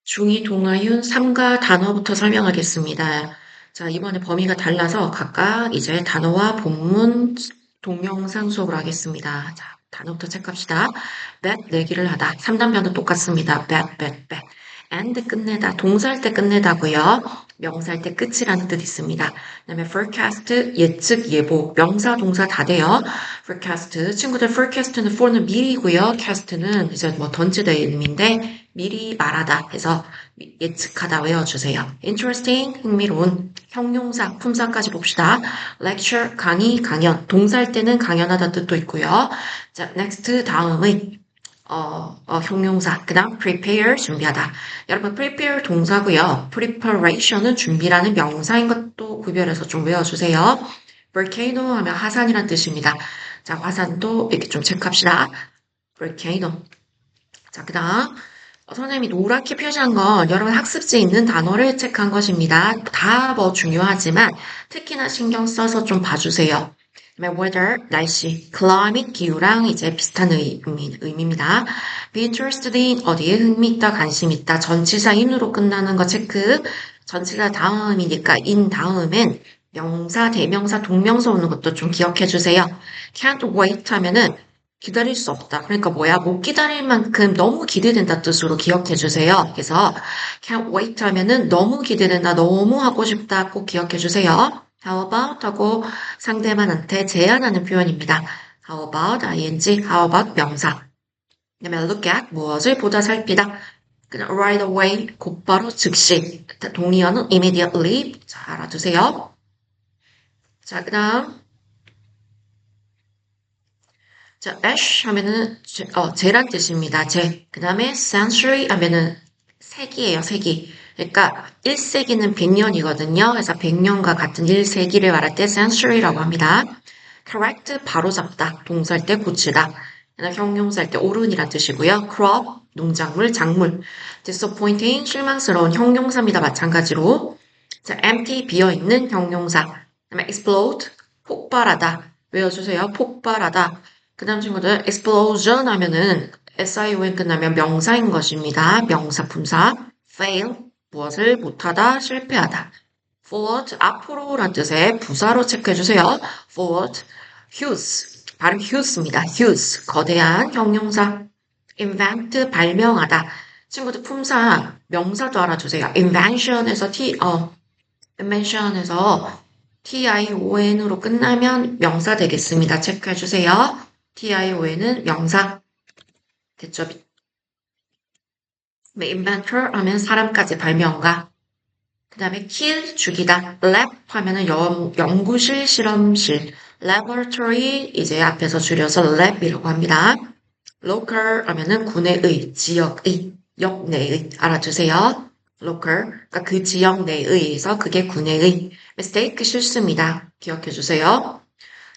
중2 동아윤 3가 단어부터 설명하겠습니다. 자, 이번에 범위가 달라서 각각 이제 단어와 본문, 동영상 수업을 하겠습니다. 자, 단어부터 체크합시다. bet 내기를 하다. 3단변도 똑같습니다. bet. and 끝내다. 동사할 때 끝내다고요. 명사할 때 끝이라는 뜻이 있습니다. 그다음에 forecast 예측 예보. 명사 동사 다 돼요. forecast 친구들 forecast는 for는 미리고요. cast는 이제 뭐 던지다의 의미인데 미리 말하다 해서 예측하다 외워주세요. interesting 흥미로운 형용사 품사까지 봅시다. lecture 강의 강연 동사할 때는 강연하다 뜻도 있고요. 자 next 다음의 형용사. 그 다음 prepare 준비하다. 여러분 prepare 동사고요. preparation은 준비라는 명사인 것도 구별해서 좀 외워주세요. volcano 하면 하산이란 뜻입니다. 자, 화산도 이렇게 좀 체크합시다. volcano. 자, 그 다음 선생님이 노랗게 표시한 건 여러분 학습지에 있는 단어를 체크한 것입니다. 다 뭐 중요하지만 특히나 신경 써서 좀 봐주세요. 그다음에 weather, 날씨, climate, 기후랑 이제 비슷한 의미입니다. be interested in, 어디에 흥미있다, 관심있다, 전치사 in으로 끝나는 거 체크. 전치사 다음이니까 in 다음엔 명사, 대명사, 동명사 오는 것도 좀 기억해 주세요. can't wait 하면은 기다릴 수 없다. 그러니까 뭐야? 못 기다릴 만큼 너무 기대된다 뜻으로 기억해 주세요. 그래서 can't wait 하면은 너무 기대된다, 너무 하고 싶다 꼭 기억해 주세요. How about 하고 상대방한테 제안하는 표현입니다. How about ing, how about 명사. 그다음에 look at 무엇을 보다 살피다. 그냥 right away 곧바로 즉시. 동의어는 immediately. 자, 알아두세요. 자, 그다음 자, ash 하면은 재란 뜻입니다. 재. 그다음에 century 하면은 세기예요, 세기. 그러니까 1세기는 100년이거든요. 그래서 100년과 같은 1세기를 말할 때 century라고 합니다. correct 바로잡다. 동사할 때 고치다. 형용사할 때 오른이란 뜻이고요. crop 농작물, 작물. disappointing 실망스러운 형용사입니다. 마찬가지로. 자, empty 비어있는 형용사. 그다음에 explode 폭발하다. 외워주세요. 폭발하다. 그 다음 친구들 explosion 하면은 SION 끝나면 명사인 것입니다. 명사 품사. fail 무엇을 못하다 실패하다. forward 앞으로란 뜻의 부사로 체크해주세요. forward huge 발음 huge입니다. huge 거대한 형용사. invent 발명하다. 친구들 품사 명사도 알아주세요. invention에서 invention에서 TION으로 끝나면 명사 되겠습니다. 체크해주세요. TION은 명사. 됐죠? inventor 하면 사람까지 발명가. 그 다음에 kill, 죽이다. lab 하면은 연구실, 실험실. laboratory 이제 앞에서 줄여서 lab이라고 합니다. local 하면은 군의, 지역의, 역 내의. 알아두세요. local, 그러니까 그 지역 내의에서 그게 군의. mistake 실수입니다. 기억해주세요.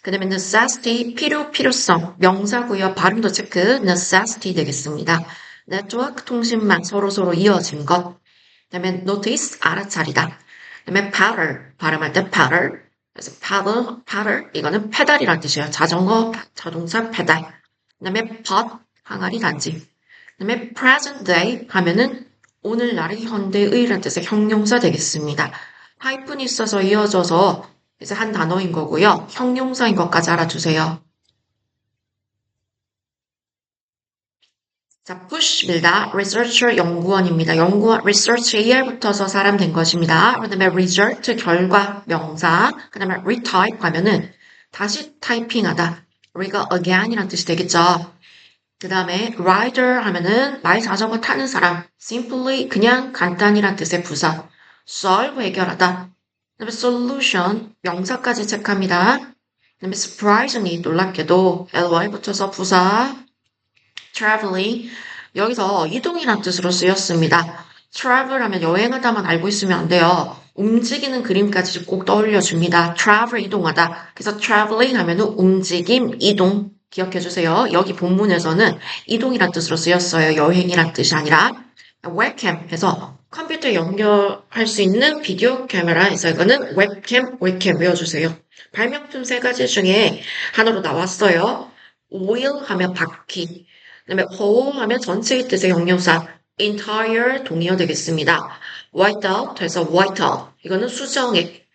그 다음에 necessity, 필요성, 명사고요. 발음도 체크, necessity 되겠습니다. 네트워크, 통신망, 서로서로 이어진 것. 그 다음에 notice, 알아차리다. 그 다음에 paddle, 발음할 때 paddle. 그래서 paddle, 이거는 페달이란 뜻이에요. 자전거, 자동차 페달. 그 다음에 pot, 항아리 단지. 그 다음에 present day 하면은 오늘날의 현대의란 뜻의 형용사 되겠습니다. 하이픈이 있어서 이어져서 이제 한 단어인 거고요. 형용사인 것까지 알아두세요. 자, push 밀다, researcher 연구원입니다. 연구원, research AR 붙어서 사람 된 것입니다. 그 다음에 result 결과 명사, 그 다음에 retype 하면은 다시 타이핑하다. re가 again이란 뜻이 되겠죠. 그 다음에 rider 하면은 말 자전거 타는 사람, simply 그냥 간단이란 뜻의 부사, solve 해결하다. 그다음에 solution 명사까지 체크합니다. 그다음에 surprisingly 놀랍게도 ly 붙여서 부사 traveling 여기서 이동이란 뜻으로 쓰였습니다. travel 하면 여행하다만 알고 있으면 안 돼요. 움직이는 그림까지 꼭 떠올려줍니다. travel 이동하다. 그래서 traveling 하면은 움직임, 이동 기억해 주세요. 여기 본문에서는 이동이란 뜻으로 쓰였어요. 여행이란 뜻이 아니라 웹캠 해서 컴퓨터에 연결할 수 있는 비디오 카메라에서 이거는 웹캠 외워주세요. 발명품 세 가지 중에 하나로 나왔어요. wheel 하면 바퀴, 그다음에 whole 하면 전체의 뜻의 형용사, entire 동의어 되겠습니다. wiped out 해서 wiped out. 이거는 수정액.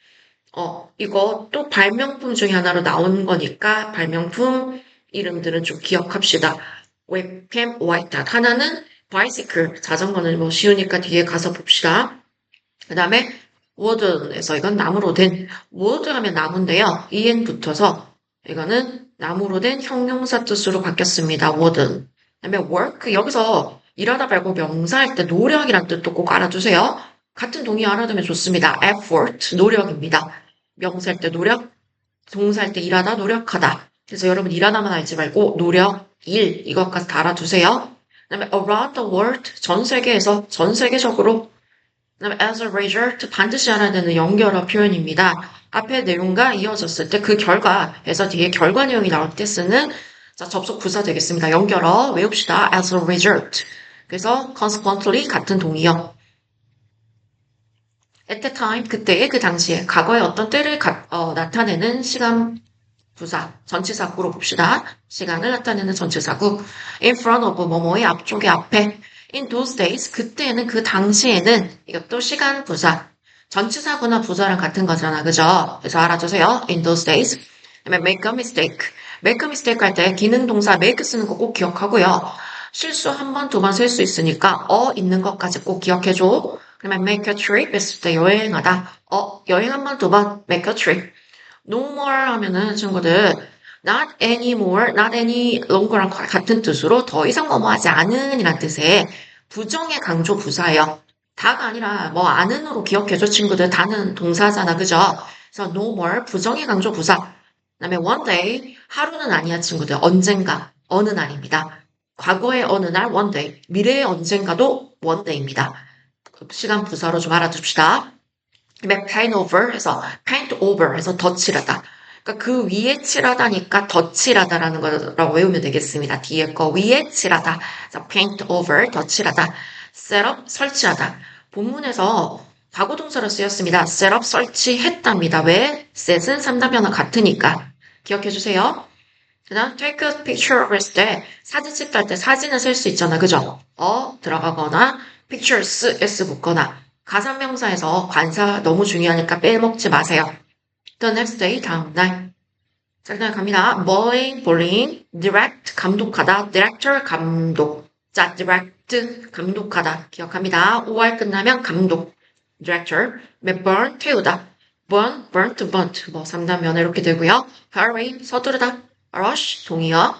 이거 또 발명품 중에 하나로 나온 거니까 발명품 이름들은 좀 기억합시다. 웹캠 whiteout. 하나는 bicycle. 자전거는 뭐 쉬우니까 뒤에 가서 봅시다. 그 다음에 wooden에서 이건 나무로 된 wood 하면 나무인데요. en 붙어서 이거는 나무로 된 형용사 뜻으로 바뀌었습니다. wooden. 그 다음에 work 여기서 일하다 말고 명사할 때 노력이란 뜻도 꼭 알아두세요. 같은 동의 알아두면 좋습니다. effort 노력입니다. 명사할 때 노력, 동사할 때 일하다 노력하다. 그래서 여러분 일하다만 알지 말고 노력, 일 이것까지 다 알아두세요. 그 다음에 around the world 전 세계에서 전 세계적으로 그다음에 as a result 반드시 알아야 되는 연결어 표현입니다. 앞에 내용과 이어졌을 때 그 결과에서 뒤에 결과 내용이 나올 때 쓰는 자, 접속 부사 되겠습니다. 연결어 외웁시다. as a result. 그래서 consequently 같은 동의어. at the time 그때의 그 당시에 과거의 어떤 때를 나타내는 시간 부사 전치사구로 봅시다. 시간을 나타내는 전치사구. in front of 뭐뭐의 앞쪽에 앞에 in those days 그때는 그 당시에는 이것도 시간 부사 전치사구나 부사랑 같은 거잖아 그죠? 그래서 알아두세요. in those days 그다음에 make a mistake make a mistake 할 때 기능 동사 make 쓰는 거 꼭 기억하고요. 실수 한 번, 두 번 쓸 수 있으니까 있는 것까지 꼭 기억해줘. 그다음에 make a trip 했을 때 여행하다 여행 한 번, 두 번 make a trip no more 하면은 친구들 not anymore, not any longer랑 같은 뜻으로 더 이상 뭐뭐하지 않은 이란 뜻의 부정의 강조 부사예요. 다가 아니라 뭐 안은으로 기억해줘 친구들. 다는 동사잖아 그죠? 그래서 no more 부정의 강조 부사. 그다음에 one day 하루는 아니야 친구들. 언젠가 어느 날입니다. 과거의 어느 날 one day 미래의 언젠가도 one day입니다. 시간 부사로 좀 알아둡시다. 그다음에 paint over 해서 paint over 해서 덧칠하다. 그러니까 그 위에 칠하다니까 덧칠하다라는 거라고 외우면 되겠습니다. 뒤에 거 위에 칠하다. 그래서 paint over 덧칠하다. set up 설치하다. 본문에서 과거동사로 쓰였습니다. set up 설치했답니다. 왜? set은 3단 변화 같으니까. 기억해 주세요. 그다음 take a picture 했을 때 사진 찍다 할 때 사진을 쓸 수 있잖아. 그죠? 들어가거나 pictures s 붙거나 가상명사에서 관사 너무 중요하니까 빼먹지 마세요. The next day 다음날 자 그다음 갑니다. bowling, bowling, direct 감독하다, director 감독 자 direct 감독하다 기억합니다. or 끝나면 감독 director burn 태우다 burn, burnt, burnt 뭐 3단면에 이렇게 되고요. hurry 서두르다 rush 동의어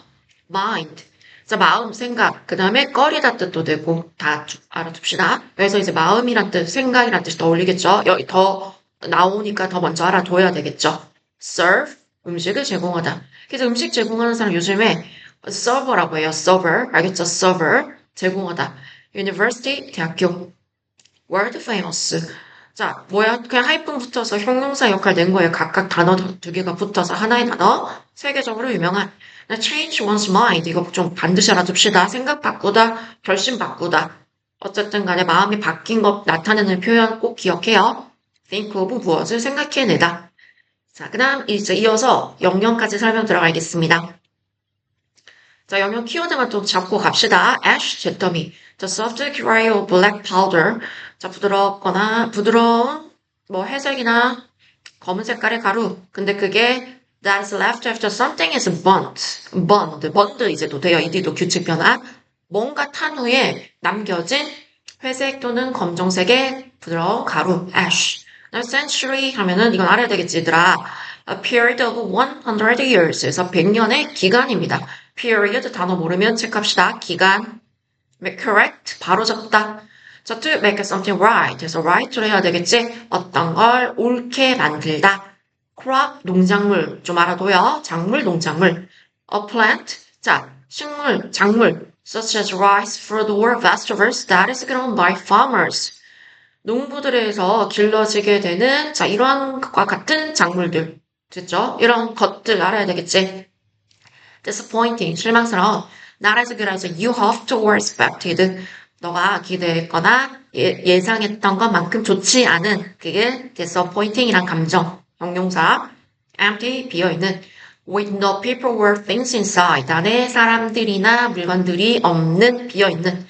mind 자, 마음, 생각, 그 다음에 꺼리다 뜻도 되고 다 알아둡시다. 그래서 이제 마음이란 뜻, 생각이란 뜻이 떠올리겠죠. 여기 더 나오니까 더 먼저 알아둬야 되겠죠. serve, 음식을 제공하다. 그래서 음식 제공하는 사람 요즘에 server라고 해요. server, 알겠죠? server, 제공하다. university, 대학교. world famous. 자, 뭐야? 그냥 하이픈 붙어서 형용사 역할 낸 거예요. 각각 단어 두 개가 붙어서 하나의 단어. 세계적으로 유명한. change one's mind. 이거 좀 반드시 알아둡시다. 생각 바꾸다, 결심 바꾸다. 어쨌든 간에 마음이 바뀐 것 나타내는 표현 꼭 기억해요. think of 무엇을 생각해내다. 자, 그 다음 이제 이어서 영영까지 설명 들어가겠습니다. 자, 영영 키워드만 좀 잡고 갑시다. ash, 잿더미. The soft gray of black powder. 자, 부드러운, 뭐, 회색이나 검은 색깔의 가루. 근데 그게 that is left after something is burned 이제 또 돼요. 이디도 규칙 변화. 뭔가 탄 후에 남겨진 회색 또는 검정색의 부드러운 가루, ash. century 하면은 이건 알아야 되겠지, 얘들아. A period of 100 years에서 100년의 기간입니다. period 단어 모르면 체크합시다. 기간. correct 바로잡다. 자, to make something right. 그래서 right로 해야 되겠지. 어떤 걸 옳게 만들다. crop 농작물 좀 알아둬요. 작물 농작물. a plant 자 식물 작물 such as rice, fruit or vegetables that is grown by farmers. 농부들에서 길러지게 되는 자 이러한 것과 같은 작물들 됐죠? 이런 것들 알아야 되겠지. disappointing 실망스러운 not as good as you hoped or expected 너가 기대했거나 예상했던 것만큼 좋지 않은 그게 disappointing이란 감정 형용사 empty 비어있는 with no people or things inside 안에 사람들이나 물건들이 없는 비어있는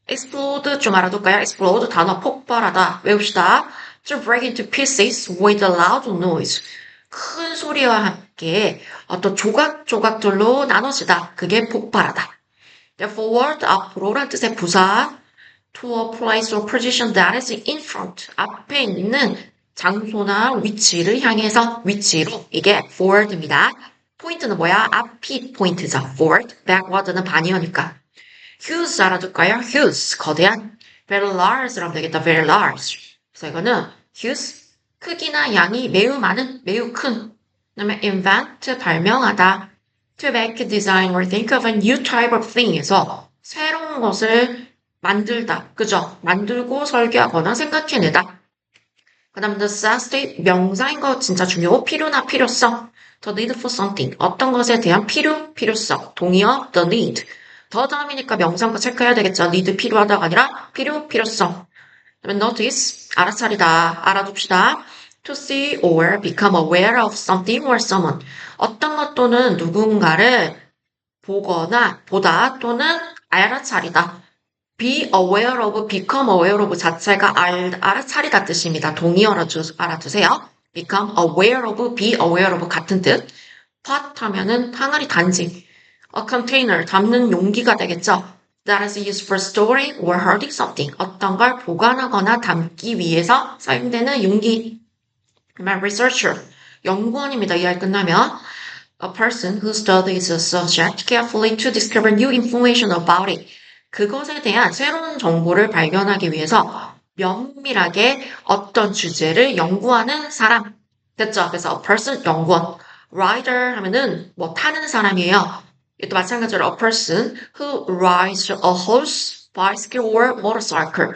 explode 좀 알아둘까요? explode 단어 폭발하다 외웁시다. to break into pieces with a loud noise. 큰 소리와 함께 어떤 조각조각들로 나눠지다. 그게 폭발하다. forward 앞으로란 뜻의 부사 to a place or position that is in front. 앞에 있는 장소나 위치를 향해서 위치로 이게 forward입니다. 포인트는 뭐야? 앞이 포인트죠. forward. backward는 반이어니까. huge 알아둘까요? huge 거대한. very large 라면 되겠다. very large. 그래서 이거는 huge 크기나 양이 매우 많은, 매우 큰. 그다음에 invent 발명하다. to make, design or think of a new type of thing에서 새로운 것을 만들다. 그죠? 만들고 설계하거나 생각해내다. 그 다음 the necessity 명사인 거 진짜 중요하고 필요나 필요성. the need for something 어떤 것에 대한 필요성. 동의어 the need. 더 다음이니까 명사인 거 체크해야 되겠죠. need 필요하다가 아니라 필요성. 그다음에 notice 알아차리다. 알아둡시다. to see or become aware of something or someone. 어떤 것 또는 누군가를 보거나 보다 또는 알아차리다. be aware of, become aware of 자체가 알아차리다 뜻입니다. 동의어로 알아두세요. become aware of, be aware of 같은 뜻. pot 하면은 항아리 단지. a container 담는 용기가 되겠죠. that is used for storing or holding something. 어떤 걸 보관하거나 담기 위해서 사용되는 용기. 그러면 researcher, 연구원입니다. 이 말 끝나면 a person who studies a subject carefully to discover new information about it. 그것에 대한 새로운 정보를 발견하기 위해서 면밀하게 어떤 주제를 연구하는 사람. 됐죠? 그래서 a person, 연구원. rider 하면은 뭐 타는 사람이에요. 이것도 마찬가지로 a person who rides a horse, bicycle or motorcycle.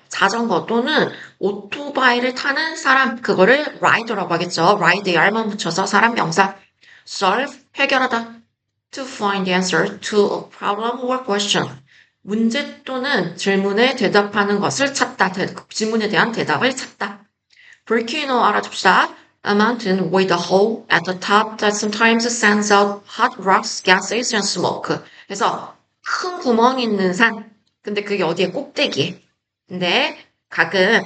자전거 또는 오토바이를 타는 사람, 그거를 rider라고 하겠죠. ride에 r만 붙여서 사람 명사. solve, 해결하다. to find the answer to a problem or question. 문제 또는 질문에 대답하는 것을 찾다. 질문에 대한 대답을 찾다. volcano 알아둡시다. A mountain with a hole at the top that sometimes sends out hot rocks, gases, and smoke. 그래서 큰 구멍이 있는 산. 근데 그게 어디에 꼭대기에. 근데 가끔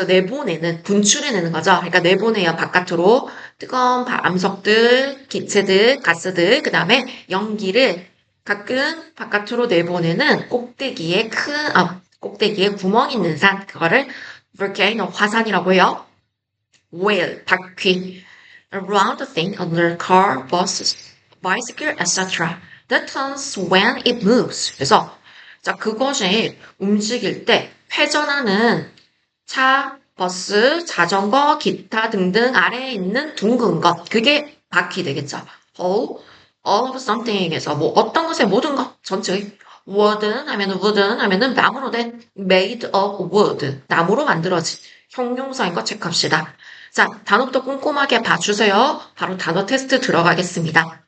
내보내는, 분출해내는 거죠. 그러니까 내보내요, 바깥으로. 뜨거운 암석들, 기체들, 가스들, 그 다음에 연기를 가끔 바깥으로 내보내는 꼭대기에 구멍 있는 산. 그거를 volcano, 화산이라고 해요. whale, 바퀴. around the thing under car, bus, bicycle, etc. that turns when it moves. 그래서 자, 그것이 움직일 때 회전하는 차, 버스, 자전거, 기타 등등 아래에 있는 둥근 것. 그게 바퀴 되겠죠. all of something에서 뭐 어떤 것의 모든 것 전체. wood는 나무로 된 made of wood. 나무로 만들어진 형용사인 거 체크합시다. 자, 단어부터 꼼꼼하게 봐주세요. 바로 단어 테스트 들어가겠습니다.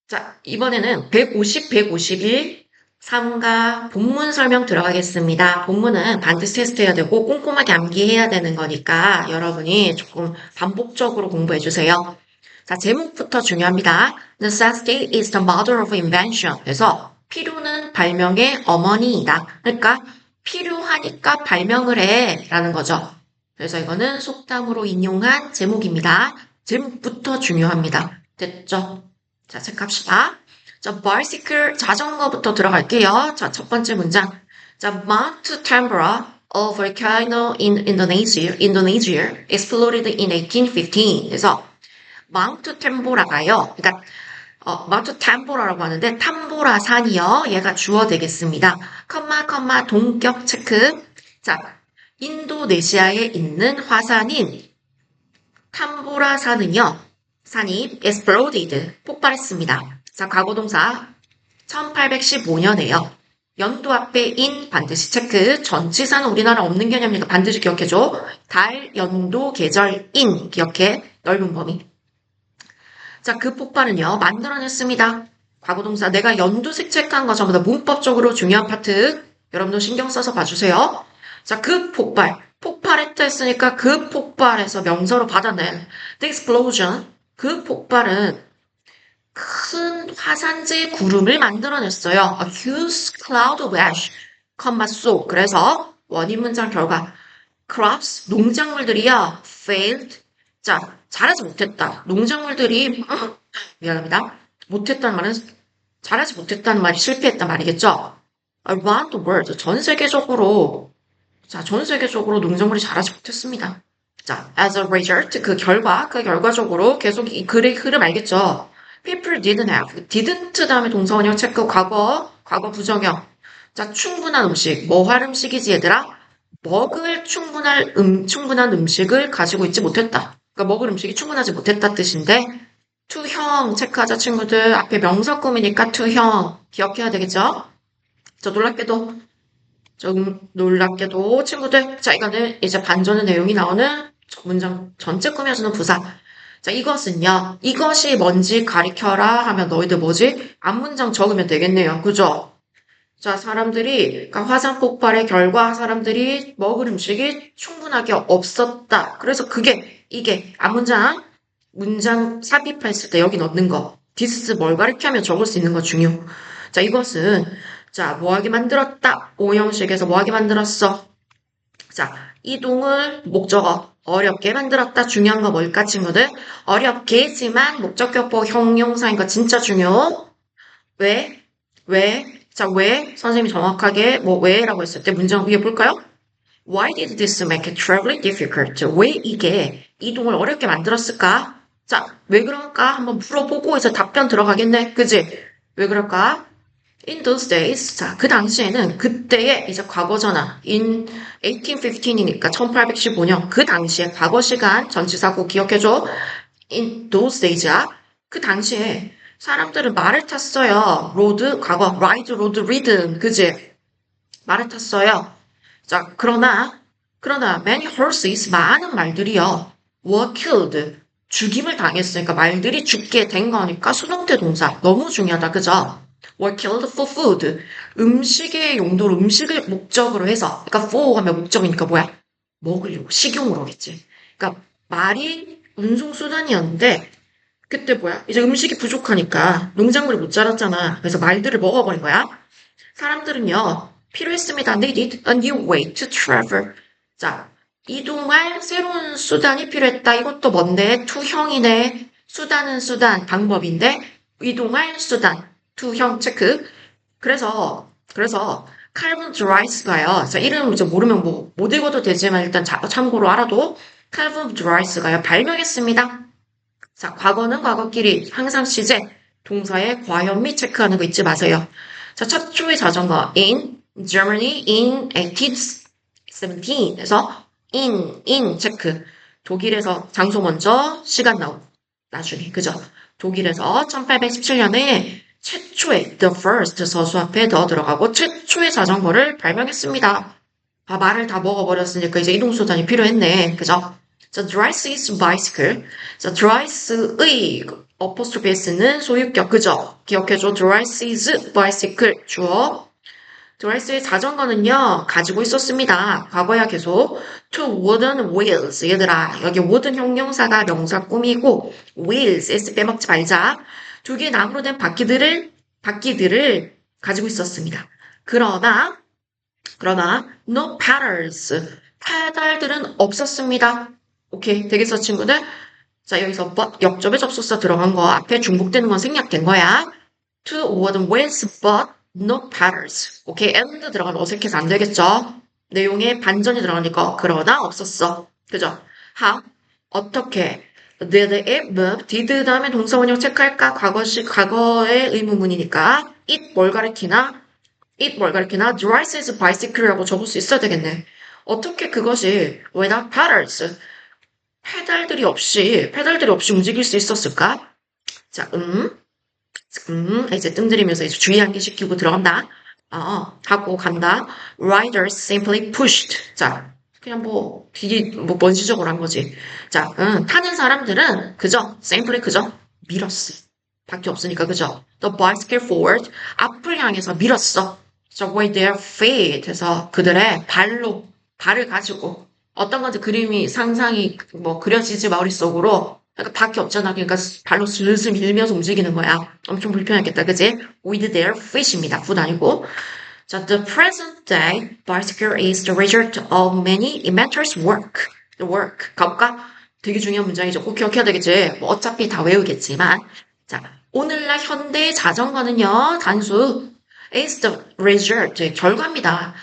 자, 이번에는 150, 151, 3가 본문 설명 들어가겠습니다. 본문은 반드시 테스트해야 되고 꼼꼼하게 암기해야 되는 거니까 여러분이 조금 반복적으로 공부해 주세요. 자, 제목부터 중요합니다. Necessity is the mother of invention. 그래서 필요는 발명의 어머니이다. 그러니까 필요하니까 발명을 해 라는 거죠. 그래서 이거는 속담으로 인용한 제목입니다. 제목부터 중요합니다. 됐죠? 자, 체크합시다. 자, bicycle, 자전거부터 들어갈게요. 자, 첫 번째 문장. 자, Mount Tambora, a volcano in Indonesia, exploded in 1815. 그래서 마운트 템보라가요. 그러니까 마운트 템보라라고 하는데 탐보라 산이요. 얘가 주어 되겠습니다. 컴마 동격 체크. 자, 인도네시아에 있는 화산인 탐보라 산이 exploded, 폭발했습니다. 자, 과거동사 1815년에요. 연도 앞에 in 반드시 체크. 전치사는 우리나라 없는 개념이니까 반드시 기억해줘. 달, 연도, 계절, in 기억해. 넓은 범위. 자, 그 폭발은요. 만들어냈습니다. 과거동사 내가 연도색 체크한 거 전부 다 문법적으로 중요한 파트. 여러분도 신경 써서 봐주세요. 자, 그 폭발했다 했으니까 그 폭발에서 명사로 받아낸 the explosion, 그 폭발은 큰 화산재 구름을 만들어냈어요. A huge cloud of ash. 컴마 so. 그래서 원인 문장 결과 crops 농작물들이야 failed. 자, 잘하지 못했다. 농작물들이 미안합니다. 못했다는 말은 잘하지 못했다는 말이 실패했단 말이겠죠. Around the world 전 세계적으로 자, 전 세계적으로 농작물이 잘하지 못했습니다. 자, as a result, 그 결과적으로 계속 이 글의 흐름 알겠죠? People didn't have, didn't 다음에 동사원형 체크, 과거 부정형. 자, 충분한 음식, 뭐 할 음식이지 얘들아? 먹을 충분한 음식을 가지고 있지 못했다. 그러니까 먹을 음식이 충분하지 못했다 뜻인데, 투형 체크하자 친구들. 앞에 명사구이니까 투형 기억해야 되겠죠? 저 좀 놀랍게도 친구들, 자, 이거는 이제 반전의 내용이 나오는 문장 전체 꾸며주는 부사. 자, 이것은요, 이것이 뭔지 가리켜라 하면 너희들 뭐지? 앞문장 적으면 되겠네요. 그죠? 자, 그러니까 화산 폭발의 결과 사람들이 먹을 음식이 충분하게 없었다. 그래서 이게 문장 삽입했을 때 여기 넣는 거. this 뭘 가리켜면 적을 수 있는 거 중요. 자, 이것은 자, 뭐하게 만들었다. 오형식에서 뭐하게 만들었어. 자, 이동을 목적어 어렵게 만들었다. 중요한 거 뭘까, 친구들? 어렵게지만 목적격보 형용사인 거 진짜 중요. 왜? 왜? 자, 왜? 선생님이 정확하게 왜라고 했을 때 문장 위에 볼까요? Why did this make traveling difficult? 왜 이게 이동을 어렵게 만들었을까? 자, 왜 그럴까? 한번 물어보고 이제 답변 들어가겠네. 그지? 왜 그럴까? In those days, 자, 그 당시에는 그때의 이제 과거잖아. In 1815이니까 1815년 그 당시에 과거 시간 전치사고 기억해줘. In those days야. 그 당시에 사람들은 말을 탔어요. 로드 과거 ride, road, ridden 그지? 말을 탔어요. 자, 그러나 many horses 많은 말들이요. were killed. 죽임을 당했으니까 말들이 죽게 된 거니까 수동태 동사 너무 중요하다. 그죠? were killed for food. 음식의 용도로 음식을 목적으로 해서 그러니까 for 하면 목적이니까 뭐야? 먹으려고 식용으로겠지. 그러니까 말이 운송수단이었는데 그때 뭐야? 이제 음식이 부족하니까 농작물이 못 자랐잖아. 그래서 말들을 먹어버린 거야. 사람들은요, 필요했습니다. They needed a new way to travel. 자, 이동할 새로운 수단이 필요했다. 이것도 뭔데? 투형이네. 수단은 수단, 방법인데, 이동할 수단. 투형 체크. 그래서, 칼빈 드라이스가요. 자, 이름 이제 모르면 못 읽어도 되지만 일단 참고로 알아도 칼빈 드라이스가요. 발명했습니다. 자, 과거는 과거끼리, 항상 시제, 동사의 과연 체크하는 거 잊지 마세요. 자, 첫 초의 자전거 in Germany in 1817에서 in 체크. 독일에서 장소 먼저 시간 나중에 그죠? 독일에서 1817년에 최초의 the first 서수 앞에 더 들어가고 최초의 자전거를 발명했습니다. 아, 말을 다 먹어버렸으니까 이제 이동수단이 필요했네. 그죠? 자, Dryce's bicycle. 자, Dryce의 apostrophe s는 소유격, 그죠? 기억해줘. Dryce's bicycle. 주어. Dryce의 자전거는요, 가지고 있었습니다. 과거야 계속. Two wooden wheels. 얘들아, 여기 wooden 형용사가 명사 꾸미고, wheels, s 빼먹지 말자. 두 개의 나무로 된 바퀴들을 가지고 있었습니다. 그러나, no pedals. 페달들은 없었습니다. 오케이, 되겠어, 친구들? 자, 여기서 역접의 접속사 들어간 거 앞에 중복되는 건 생략된 거야. Two wooden wheels, but no pedals. 오케이, and 들어가면 어색해서 안 되겠죠? 내용에 반전이 들어가니까 그러나 없었어. 그죠? How? 어떻게? Did it move? did 다음에 동사원형 체크할까? 과거의 의문문이니까 it 뭘 가리키나? Dryce's bicycle라고 적을 수 있어야 되겠네. 어떻게 그것이 without pedals? 페달들이 없이 움직일 수 있었을까? 자, 이제 뜸들이면서 이제 주의한 게 시키고 들어간다. 하고 간다. Riders simply pushed. 자, 그냥 원시적으로 한 거지. 자, 타는 사람들은 simply 밀었어. 밖에 없으니까, 그죠? The bicycle forward. 앞을 향해서 밀었어. 자, with their feet. 해서 그들의 발을 가지고 어떤 건지 상상이 그려지지 머릿속으로 그러니까 밖에 없잖아. 그러니까 발로 슬슬 밀면서 움직이는 거야. 엄청 불편했겠다. 그지? With their fish입니다. 굿 아니고. 자, the present day bicycle is the result of many inventors' work. The work. 가볼까? 되게 중요한 문장이죠. 꼭 기억해야 되겠지. 뭐 어차피 다 외우겠지만. 자, 오늘날 현대의 자전거는요, 단수 is the result, 결과입니다.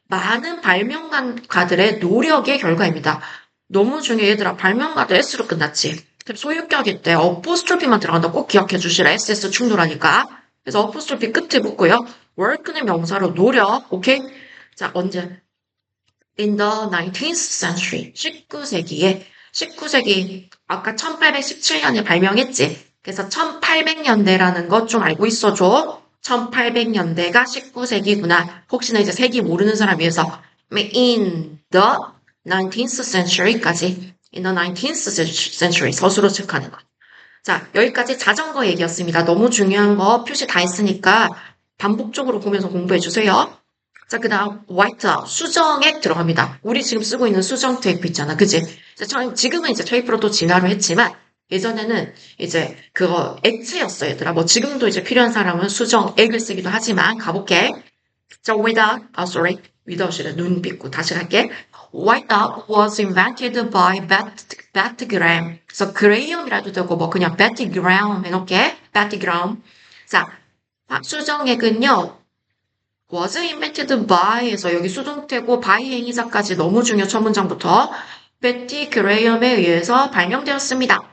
많은 발명가들의 노력의 결과입니다. 너무 중요해, 얘들아. 발명가도 S로 끝났지. 소유격일 때 어포스트로피만 들어간다. 꼭 기억해 주시라. SS 충돌하니까. 그래서 어포스트로피 끝에 붙고요. work는 명사로 노력. 오케이? 자, 언제? In the 19th century. 19세기. 아까 1817년에 발명했지. 그래서 1800년대라는 것 좀 알고 있어줘. 1800년대가 19세기구나. 혹시나 이제 세기 모르는 사람 위해서 in the 19th century까지 in the 19th century 서술로 체크하는 거. 자, 여기까지 자전거 얘기였습니다. 너무 중요한 거 표시 다 했으니까 반복적으로 보면서 공부해 주세요. 자, 그 다음 white out, 수정액 들어갑니다. 우리 지금 쓰고 있는 수정 테이프 있잖아. 그지? 지금은 이제 테이프로 또 진화를 했지만 예전에는 이제 그거 액체였어, 얘들아. 뭐 지금도 이제 필요한 사람은 수정액을 쓰기도 하지만 가볼게. 자, without이래. 눈 빗고 다시 갈게. Whiteout was invented by Betty Graham. 그래서 그레이엄이라도 되고 뭐 그냥 Betty Graham 해놓게. Betty Graham. 자, 수정액은요. was invented by에서 여기 수동태고 by 행위사까지 너무 중요. 첫 문장부터. 베티 그레이엄에 의해서 발명되었습니다.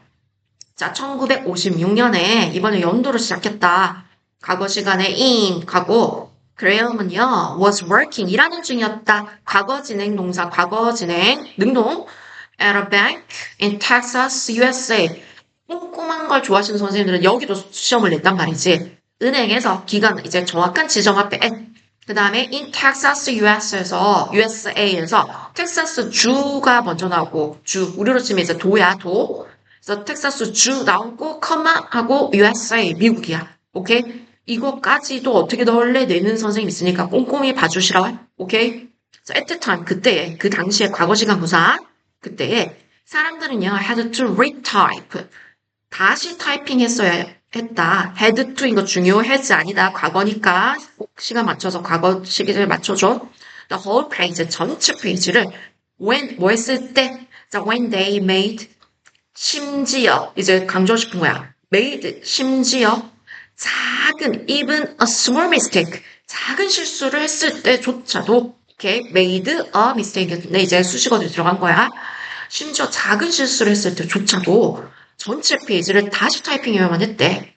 자, 1956년에 이번에 연도로 시작했다. 과거 시간에 in 가고 그레이엄은요 was working 일하는 중이었다. 과거 진행 동사 과거 진행 능동 at a bank in Texas, USA. 꼼꼼한 걸 좋아하시는 선생님들은 여기도 시험을 냈단 말이지. 은행에서 기간 이제 정확한 지정 앞에 그 다음에 in Texas, USA에서 텍사스 주가 먼저 나오고 주 우리로 치면 이제 도야 도. 그래서 텍사스 주 나오고 커마 하고 USA 미국이야. 오케이? 이거까지도 어떻게 넣을래 내는 선생님 있으니까 꼼꼼히 봐주시라. 오케이? So at the time 그때에 그 당시에 과거 시간 부사 그때에 사람들은요 had to retype 다시 타이핑했어야 했다. had to인 거 중요하지 아니다. 과거니까 꼭 시간 맞춰서 과거 시기를 맞춰줘. The whole page 전체 페이지를 when 뭐 했을 때 자, when they made 심지어 이제 강조하고 싶은 거야. made 심지어 작은 even a small mistake 작은 실수를 했을 때조차도 이렇게 made a mistake인데 이제 수식어들이 들어간 거야. 심지어 작은 실수를 했을 때조차도 전체 페이지를 다시 타이핑해야만 했대.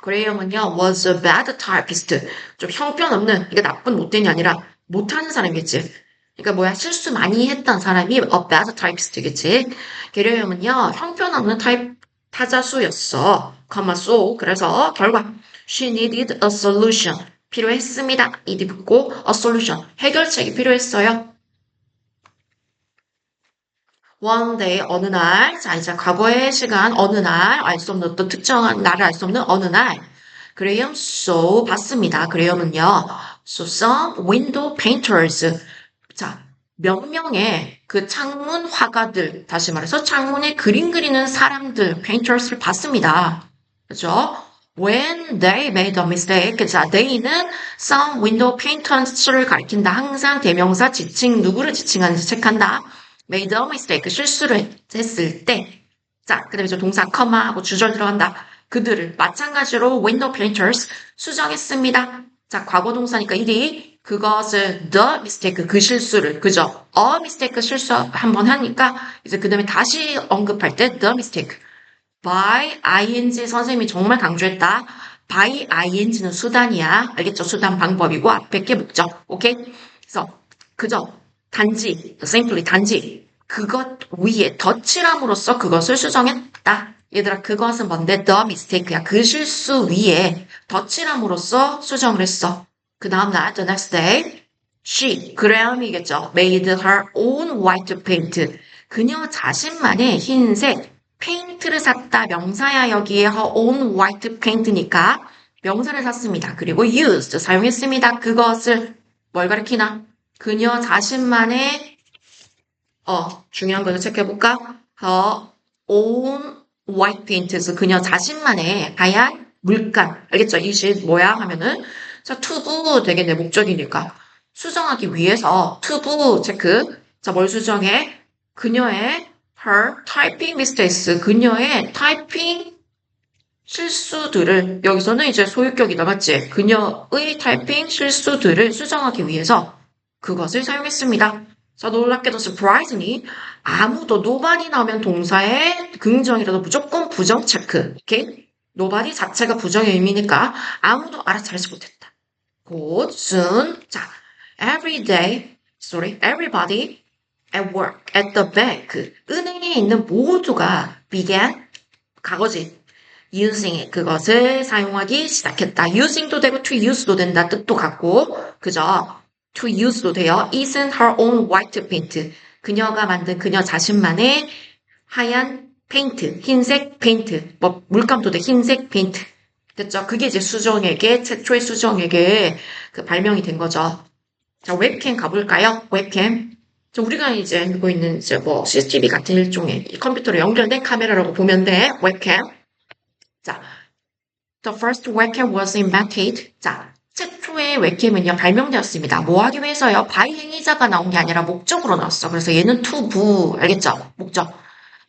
그레이엄은요 was a bad typist. 좀 형편없는 이게 나쁜 못된이 아니라 못하는 사람이겠지. 그러니까 뭐야 실수 많이 했던 사람이 a bad typist겠지. 그레이엄은요 형편없는 타자수였어. so 그래서 결과 she needed a solution 필요했습니다. 이디 붙고 a solution 해결책이 필요했어요. One day, 어느 날. 자, 이제 과거의 시간, 어느 날. 알 수 없는, 어떤 특정한 날을 알 수 없는 어느 날. 그레이엄 saw, 봤습니다. 그레이엄은요. So some window painters. 자, 몇 명의 그 창문 화가들, 다시 말해서 창문에 그림 그리는 사람들, painters를 봤습니다. 그죠? When they made a mistake. 자, they는 some window painters를 가리킨다. 항상 대명사 지칭, 누구를 지칭하는지 체크한다. made a mistake, 실수를 했을 때. 자, 그 다음에 저 동사 커마하고 주절 들어간다. 그들을 마찬가지로 window painters 수정했습니다. 자, 과거 동사니까 일이 그것을 the mistake, 그 실수를, 그죠? a mistake 실수 한번 하니까 이제 그 다음에 다시 언급할 때 the mistake. by ing 선생님이 정말 강조했다. by ing는 수단이야. 알겠죠? 수단 방법이고 앞에 게 목적. 오케이? 그래서 그저 단지, simply 단지 그것 위에 덧칠함으로써 그것을 수정했다. 얘들아 그것은 뭔데? The mistake야. 그 실수 위에 덧칠함으로써 수정을 했어. 그 다음 날 the next day she, 그레엄이겠죠. made her own white paint. 그녀 자신만의 흰색 페인트를 샀다. 명사야 여기에 her own white paint니까 명사를 샀습니다. 그리고 used, 사용했습니다. 그것을 뭘 가리키나? 그녀 자신만의 중요한 거 체크해볼까? her own white paint에서 그녀 자신만의 하얀 물감. 알겠죠? 이것이 뭐야? 하면은, 자, 투부 되겠네, 목적이니까. 수정하기 위해서, 투부 체크. 자, 뭘 수정해? 그녀의 her typing mistakes. 그녀의 타이핑 실수들을, 여기서는 이제 소유격이다, 맞지? 그녀의 타이핑 실수들을 수정하기 위해서 그것을 사용했습니다. 자, 놀랍게도 surprisingly 아무도 nobody 나오면 동사에 긍정이라도 무조건 부정 체크. 오케이? nobody 자체가 부정의 의미니까 아무도 알아차리지 못했다. 곧, soon. 자, everybody at work, at the bank. 은행에 있는 모두가 began, 과거지. using 그것을 사용하기 시작했다. using도 되고 to use도 된다. 뜻도 같고, 그죠? to use도 돼요. isn't her own white paint. 그녀가 만든 그녀 자신만의 하얀 페인트, 흰색 페인트, 뭐 물감도 돼, 흰색 페인트. 됐죠? 그게 이제 수정에게, 최초의 수정에게 그 발명이 된 거죠. 자, 웹캠 가볼까요? 웹캠. 자, 우리가 이제 알고 있는 이제 뭐 CCTV 같은 일종의 컴퓨터로 연결된 카메라라고 보면 돼. 웹캠. 자, the first webcam was invented. 자, 최초의 웹캠은요, 발명되었습니다. 뭐 하기 위해서요? 바이 행위자가 나온 게 아니라 목적으로 나왔어. 그래서 얘는 to, 알겠죠? 목적.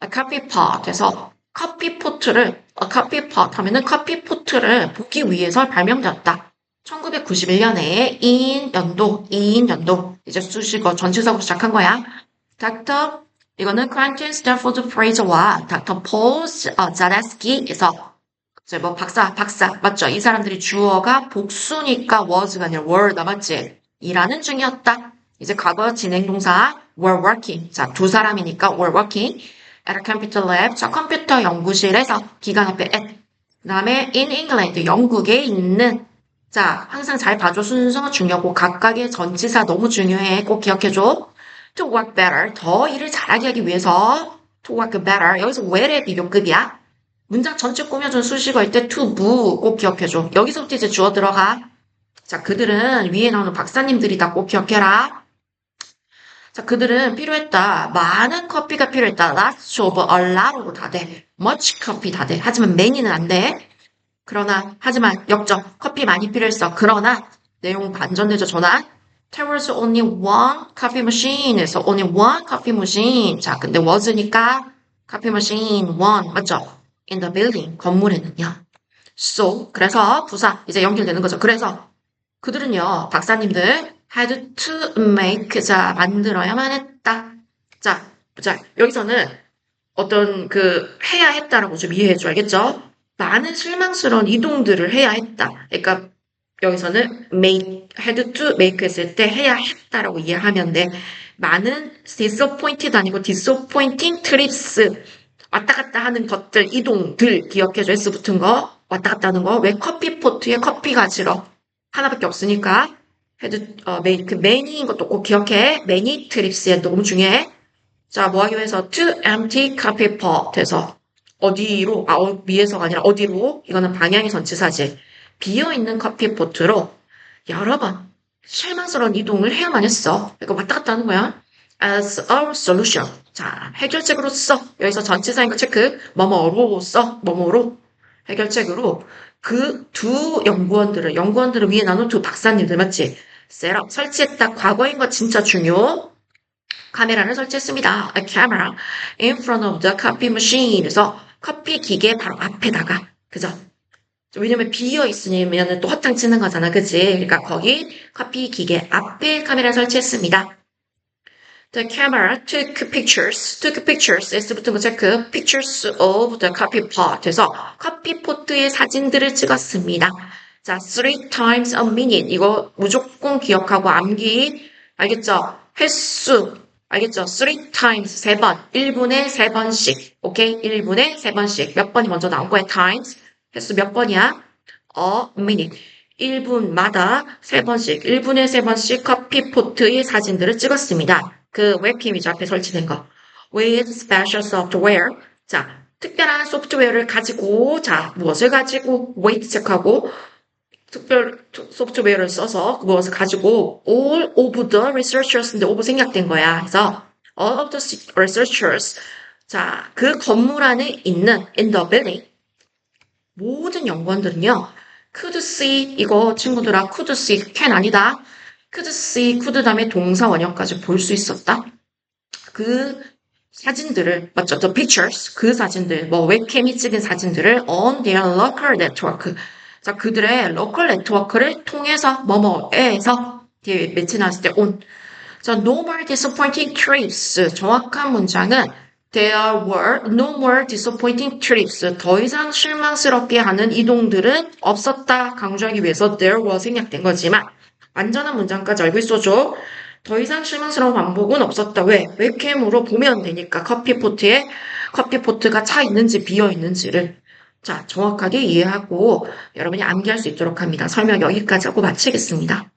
A coffee pot에서 커피포트를, coffee pot 하면은 커피포트를 보기 위해서 발명되었다. 1991년에 이인 연도, 이제 수식어 전치사로 시작한 거야. 닥터, 이거는 Quentin Stafford Fraser와 닥터 폴 자레스키에서 이제 뭐 박사, 맞죠? 이 사람들이 주어가 복수니까 was가 아니라 were다, 맞지? 일하는 중이었다. 이제 과거 진행동사 were working. 자, 두 사람이니까 were working at a computer lab. 자, 컴퓨터 연구실에서 기관 앞에 at. 그 다음에 in England, 영국에 있는. 자, 항상 잘 봐줘. 순서 중요하고 각각의 전치사 너무 중요해. 꼭 기억해줘. To work better. 더 일을 잘하게 하기 위해서 to work better. 여기서 where의 비교급이야. 문장 전체 꾸며준 수식어일 때 to 꼭 기억해줘. 여기서부터 이제 주어 들어가. 자, 그들은 위에 나오는 박사님들이다. 꼭 기억해라. 자, 그들은 필요했다. 많은 커피가 필요했다. Lots of, a lot로 다 돼. Much coffee 다 돼. 하지만 many는 안 돼. 그러나, 하지만, 역정. 커피 많이 필요했어. 그러나, 내용 반전되죠, 전환. There was only one coffee machine에서 only one coffee machine. 자, 근데 was니까 coffee machine one. 맞죠? In the building. 건물에는요. So, 그래서 부사. 이제 연결되는 거죠. 그래서 그들은요, 박사님들 had to make. 자, 만들어야만 했다. 자, 여기서는 어떤 해야 했다라고 좀 이해해줘. 알겠죠? 많은 실망스러운 이동들을 해야 했다. 그러니까 여기서는 had to make 했을 때 해야 했다라고 이해하면 돼. 많은 disappointed 아니고 disappointing trips. 왔다 갔다 하는 것들, 이동들 기억해줘. S 붙은 거. 왔다 갔다 하는 거. 왜 커피포트에 커피가 싫어? 하나밖에 없으니까. many인 것도 꼭 기억해. many trips에 너무 중요해. 자, 뭐 하기 위해서 to empty coffee pot에서 어디로, 위에서가 아니라 어디로, 이거는 방향이 전치사지. 비어있는 커피포트로 여러 번 실망스러운 이동을 해야만 했어. 그러니까 왔다 갔다 하는 거야. as a solution. 자, 해결책으로써, 여기서 전치사인 거 체크, 뭐뭐로, 해결책으로 그 두 연구원들을 위해 나눈 두 박사님들, 맞지? 셋업, 설치했다. 과거인 거 진짜 중요. 카메라를 설치했습니다. A camera in front of the coffee machine. 그래서 커피 기계 바로 앞에다가, 그죠? 왜냐면 비어 있으면 또 허탕 치는 거잖아, 그치? 그러니까 거기 커피 기계 앞에 카메라 설치했습니다. The camera took pictures, S 붙은 거 체크, pictures of the coffee pot. 그래서 커피포트의 사진들을 찍었습니다. 자, 3 times a minute. 이거 무조건 기억하고 암기. 알겠죠? 횟수. 알겠죠? 3 times, 3번. 1분에 3번씩. 오케이? 1분에 3번씩. 몇 번이 먼저 나온 거야, times. 횟수 몇 번이야? a minute. 1분마다 3번씩, 1분에 3번씩 커피포트의 사진들을 찍었습니다. 그 웹캠이죠. 앞에 설치된 거. With special software. 자, 특별한 소프트웨어를 가지고, 자, 무엇을 가지고, wait 체크하고, 특별 소프트웨어를 써서 무엇을 가지고, all of the researchers인데, of 생략된 거야. 그래서, all of the researchers. 자, 그 건물 안에 있는 in the building 모든 연구원들은요. could see 이거 친구들아 could see can 아니다. could see could 다음에 동사 원형까지 볼 수 있었다. 그 사진들을 맞죠? The pictures 그 사진들 뭐 웹캠이 찍은 사진들을 on their local network 자 그들의 local network를 통해서 뭐뭐에서 뒤에 매치 나왔을 때 on 자 no more disappointing trips 정확한 문장은 There were no more disappointing trips. 더 이상 실망스럽게 하는 이동들은 없었다. 강조하기 위해서 there were 생략된 거지만 완전한 문장까지 알고 있어줘. 더 이상 실망스러운 반복은 없었다. 왜? 웹캠으로 보면 되니까 커피포트에 커피포트가 차 있는지 비어 있는지를 자 정확하게 이해하고 여러분이 암기할 수 있도록 합니다. 설명 여기까지 하고 마치겠습니다.